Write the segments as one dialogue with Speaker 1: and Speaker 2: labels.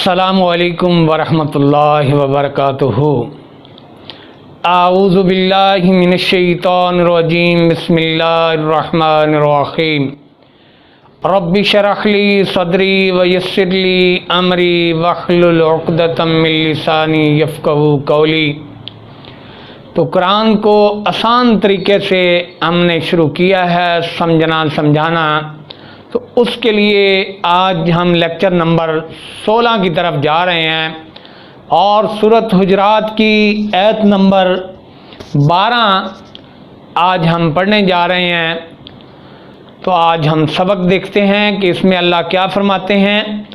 Speaker 1: अस्सलामु अलैकुम वरहमतुल्लाहि वबरकातुहू। आऊज़ु बिल्लाहि मिनश्शैतानिर रजीम। बिस्मिल्लाहिर्रहमानिर्रहीम। रब्बि शरह ली सदरी व यस्सिर ली अमरी वहलुल उक़दतम मिन लिसानी यफ़क़हू क़ौली। तो कुरान को आसान तरीके से हमने शुरू किया है समझना समझाना, तो उसके लिए आज हम लेक्चर नंबर 16 की तरफ जा रहे हैं और सूरत हुजरात की आयत नंबर 12 आज हम पढ़ने जा रहे हैं। तो आज हम सबक देखते हैं कि इसमें अल्लाह क्या फरमाते हैं।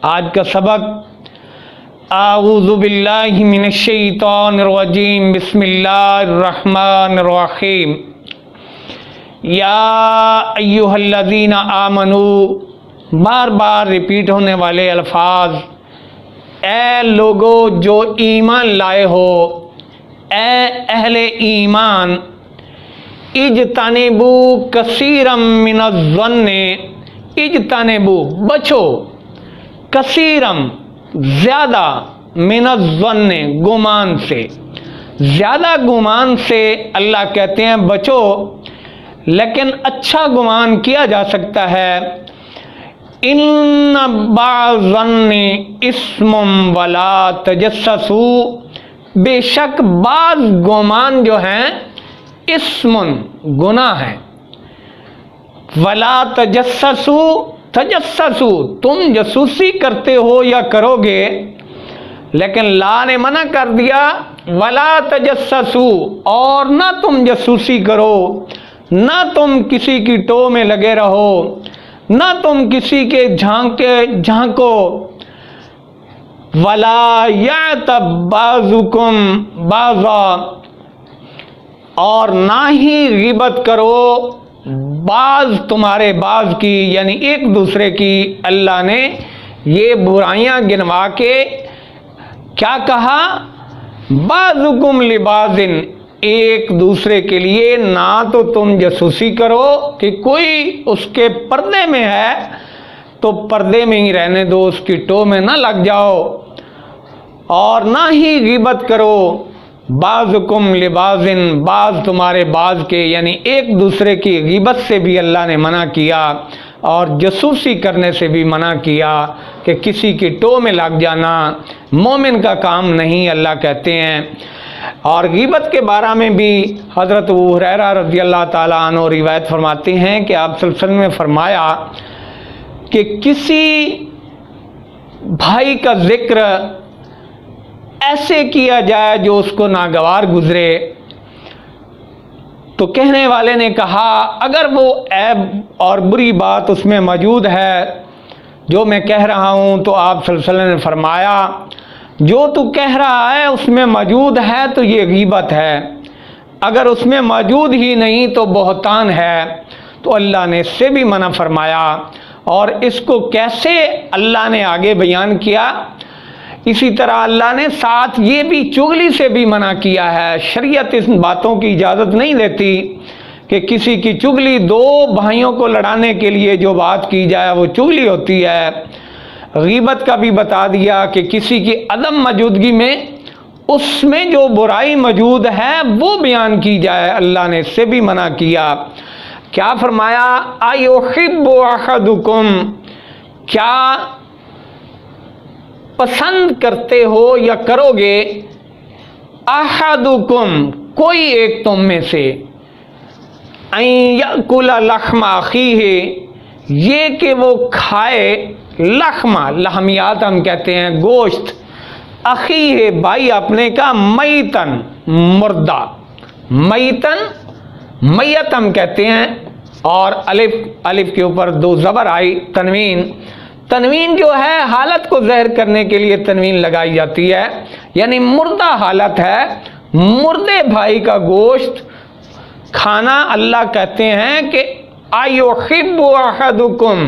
Speaker 1: आज का सबक आऊज़ु बिल्लाहि मिनश्शैतानिर रजीम। बिस्मिल्लाहिर्रहमानिर्रहीम। या अय्युहल्लज़ीना आमनू, बार बार रिपीट होने वाले अल्फाज। ए लोगो जो ईमान लाए हो, ए अहले ईमान, इजतनिबू कसीरम मिनज़्ज़न्नि, इजतनिबू बचो, कसीरम ज़्यादा, मिनज़्ज़न्नि गुमान से, ज़्यादा गुमान से अल्लाह कहते हैं बचो। लेकिन अच्छा गुमान किया जा सकता है। इन्ना बाज़न्नि इस्मुम वला तजस्ससू, बेशक बाज़ गुमान जो हैं इस्मुन गुनाह है, वला तजस्ससू, तजस्ससू तुम जासूसी करते हो या करोगे, लेकिन ला ने मना कर दिया वला तजस्ससू, और ना तुम जासूसी करो, ना तुम किसी की टो में लगे रहो, ना तुम किसी के झांको। वला यातब बाज़ुकुम बाज़ा, और ना ही गिबत करो बाज तुम्हारे बाज की, यानी एक दूसरे की। अल्लाह ने ये बुराइयां गिनवा के क्या कहा, बाज़ुकुम लिबाज़िन, एक दूसरे के लिए ना तो तुम जासूसी करो कि कोई उसके पर्दे में है तो पर्दे में ही रहने दो, उसकी टो में ना लग जाओ, और ना ही गिबत करो बाज़ुकुम लिबाज़िन, बाज तुम्हारे बाज के, यानी एक दूसरे की गिबत से भी अल्लाह ने मना किया और जासूसी करने से भी मना किया कि किसी की टो में लग जाना मोमिन का काम नहीं, अल्लाह कहते हैं। और गिबत के बारे में भी हज़रत अबू हुरैरा रज़ियल्लाहु ताला अन्हु रिवायत फरमाते हैं कि आप सल्लल्लाहु अलैहि वसल्लम ने फरमाया कि किसी भाई का जिक्र ऐसे किया जाए जो उसको नागवार गुजरे, तो कहने वाले ने कहा अगर वो ऐब और बुरी बात उसमें मौजूद है जो मैं कह रहा हूँ, तो आप सल्लल्लाहु अलैहि वसल्लम ने फरमाया जो तू कह रहा है उसमें मौजूद है तो ये गीबत है, अगर उसमें मौजूद ही नहीं तो बहतान है। तो अल्लाह ने इससे भी मना फरमाया। और इसको कैसे अल्लाह ने आगे बयान किया, इसी तरह अल्लाह ने साथ ये भी चुगली से भी मना किया है। शरीयत इस बातों की इजाज़त नहीं देती कि किसी की चुगली, दो भाइयों को लड़ाने के लिए जो बात की जाए वो चुगली होती है। गीबत का भी बता दिया कि किसी की अदम मौजूदगी में उसमें जो बुराई मौजूद है वो बयान की जाए, अल्लाह ने इससे भी मना किया। क्या फरमाया, अयुहिब्बु अहदुकुम, क्या पसंद करते हो या करोगे, अहदुकुम कोई एक तुम में से, अन याकुला लहमा अखीही, ये कि वो खाए लहमा, लहमियात हम कहते हैं गोश्त, अखी है भाई अपने का, मैतन मुर्दा, मैतन मैयत हम कहते हैं। और अलिफ के ऊपर दो ज़बर आई, तनवीन, तनवीन जो है हालत को ज़ाहिर करने के लिए तनवीन लगाई जाती है, यानी मुर्दा हालत है, मुर्दे भाई का गोश्त खाना। अल्लाह कहते हैं कि अयुहिब्बु अहदुकुम,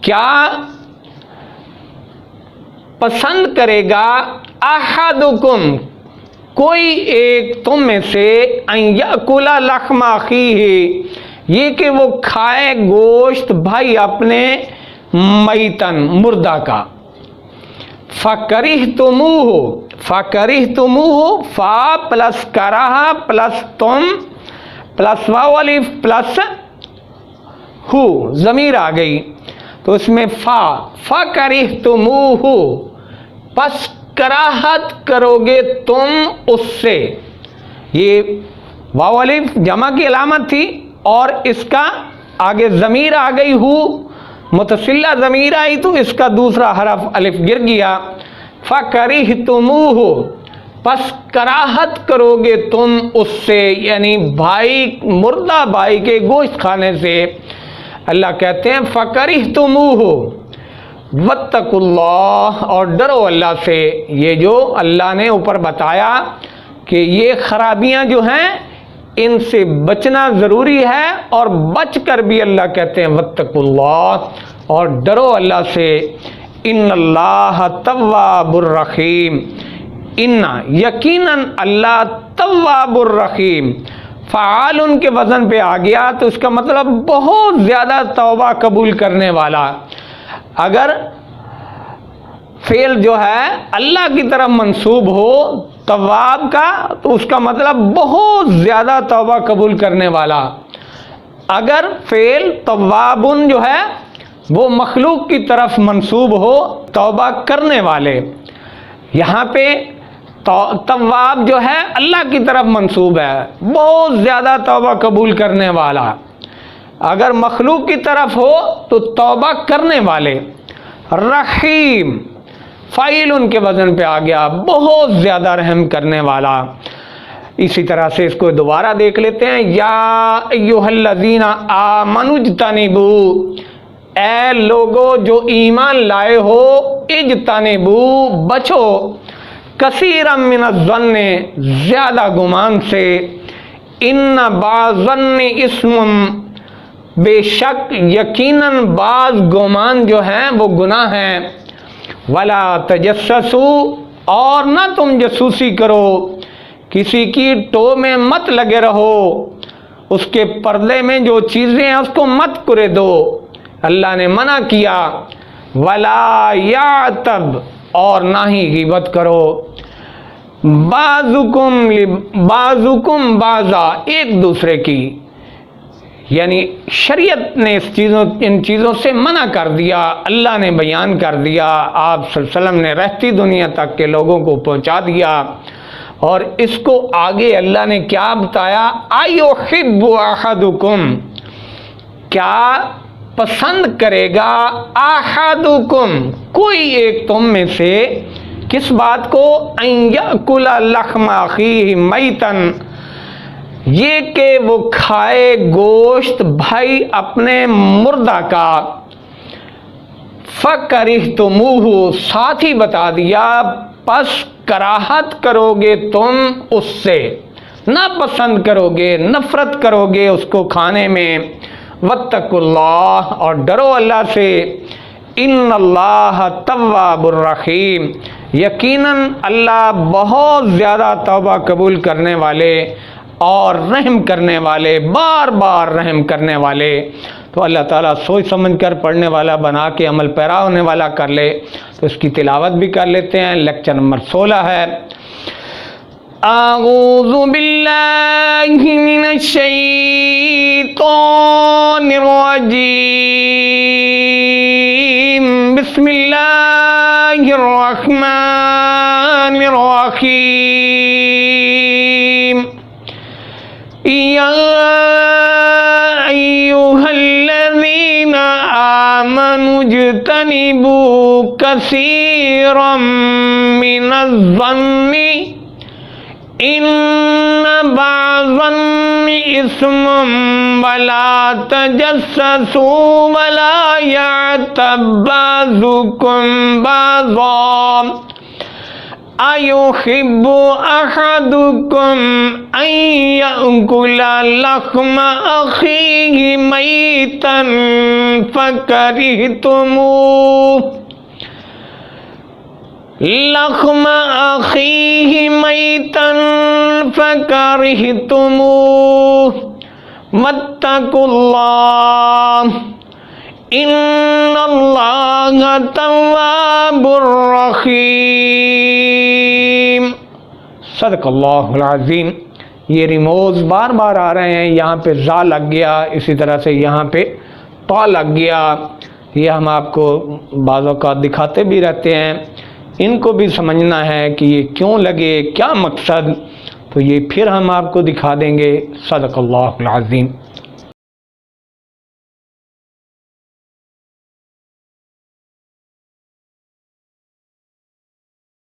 Speaker 1: क्या पसंद करेगा, अहदुकुम कोई एक तुम में से, अन याकुला लहमा अखीही, ये कि वो खाए गोश्त भाई अपने, मैतन मुर्दा का, फकरिहतुमूहु, फकरिहतुमूहु, फा प्लस कराहा प्लस तुम प्लस वाव अलिफ प्लस हु, ज़मीर आ गई तो इसमें फकरिहतुमूहु, बस कराहत करोगे तुम उससे। ये वाव अलिफ जमा की अलामत थी और इसका आगे ज़मीर आ गई हु, मुतसिला ज़मीर आई तो इसका दूसरा हरफ अलिफ गिर गया। फकरिहतुमूहु, बस कराहत करोगे तुम उससे, यानी भाई मुर्दा भाई के गोश्त खाने से। अल्लाह कहते हैं फकरिहतुमूहु वत्तकुल्लाह, और डरो अल्लाह से। ये जो अल्लाह ने ऊपर बताया कि ये खराबियां जो हैं इनसे बचना ज़रूरी है, और बच कर भी अल्लाह कहते हैं वत्तकुल्लाह, और डरो अल्लाह से। इन्नल्लाह तव्वाबुर रहीम, इन्ना यकीनन अल्लाह तव्वाबुर रहीम, फ़आल उनके वज़न पे आ गया तो इसका मतलब बहुत ज़्यादा तौबा कबूल करने वाला। अगर फेल जो है अल्लाह की तरफ मंसूब हो तव्वाब का तो उसका मतलब बहुत ज़्यादा तौबा कबूल करने वाला। अगर फेल तव्वाबुन जो है वो मखलूक की तरफ मंसूब हो तौबा करने वाले, यहाँ पे तव्वाब जो है अल्लाह की तरफ मंसूब है, बहुत ज़्यादा तौबा कबूल करने वाला। अगर मखलूक की तरफ हो तो तौबा करने वाले। रहीम फ़ाइल उनके वज़न पे आ गया, बहुत ज़्यादा रहम करने वाला। इसी तरह से इसको दोबारा देख लेते हैं। या अय्युहल्लज़ीना आमनुज्तनिबू, ए लोगो जो ईमान लाए हो, इज्तनिबू बचो, कसीरम मिनज़्ज़न्नि ज़्यादा गुमान से, इन्न बाज़न्नि इस्मुम, बेशक यकीनन बाज़ गुमान जो हैं वो गुनाह हैं। वला तजस्ससू, और ना तुम जसूसी करो, किसी की टो में मत लगे रहो, उसके पर्दे में जो चीज़ें हैं उसको मत करे दो, अल्लाह ने मना किया। वला यातब, और ना ही ग़ीबत करो। बाज़ुकुम बाज़ा, एक दूसरे की, यानी शरीयत ने इन चीज़ों से मना कर दिया, अल्लाह ने बयान कर दिया, आप सल्लल्लाहु अलैहि वसल्लम ने रहती दुनिया तक के लोगों को पहुंचा दिया। और इसको आगे अल्लाह ने क्या बताया, अयुहिब्बु अहदुकुम, क्या पसंद करेगा, अहदुकुम कोई एक तुम में से, किस बात को, अन याकुला लहमा अखीहि मैतन, ये कि वो खाए गोश्त भाई अपने मुर्दा का। फकरिहतुमूहु, साथ ही बता दिया बस कराहत करोगे तुम उससे, ना पसंद करोगे, नफरत करोगे उसको खाने में। वत्तकुल्लाह, और डरो अल्लाह से। इन्नल्लाह तव्वाबुर रहीम, यकीनन अल्लाह बहुत ज़्यादा तौबा कबूल करने वाले और रहम करने वाले, बार बार रहम करने वाले। तो अल्लाह ताला सोच समझ कर पढ़ने वाला बना के अमल पैरा होने वाला कर ले। तो इसकी तिलावत भी कर लेते हैं। लेक्चर नंबर 16 है। आऊज़ु बिल्लाहि मिनश शैतानिर रजीम, बिस्मिल्लाहिर रहमानिर रहीम। या अय्युहल्लज़ीना आमनुज्तनिबू कसीरम मिनज़्ज़न्नि, इन्न बाज़न्नि इस्मुम, वला तजस्ससू वला यातब बाज़ुकुम बाज़ा, अयुहिब्बु अहदुकुम अन याकुला लहमा अखीहि मैतन फकरिहतुमूह, लहमा अखीहि मैतन फकरिहतुमूह, वत्तकुल्लाह, ان اللہ تواب الرحیم۔ صدق اللہ العظیم۔ یہ ریموز بار بار آ رہے ہیں، یہاں پہ زا لگ گیا، اسی طرح سے یہاں پہ پا لگ گیا، یہ ہم آپ کو بعض اوقات دکھاتے بھی رہتے ہیں، ان کو بھی سمجھنا ہے کہ یہ کیوں لگے، کیا مقصد، تو یہ پھر ہم آپ کو دکھا دیں گے۔ صدق اللہ العظیم۔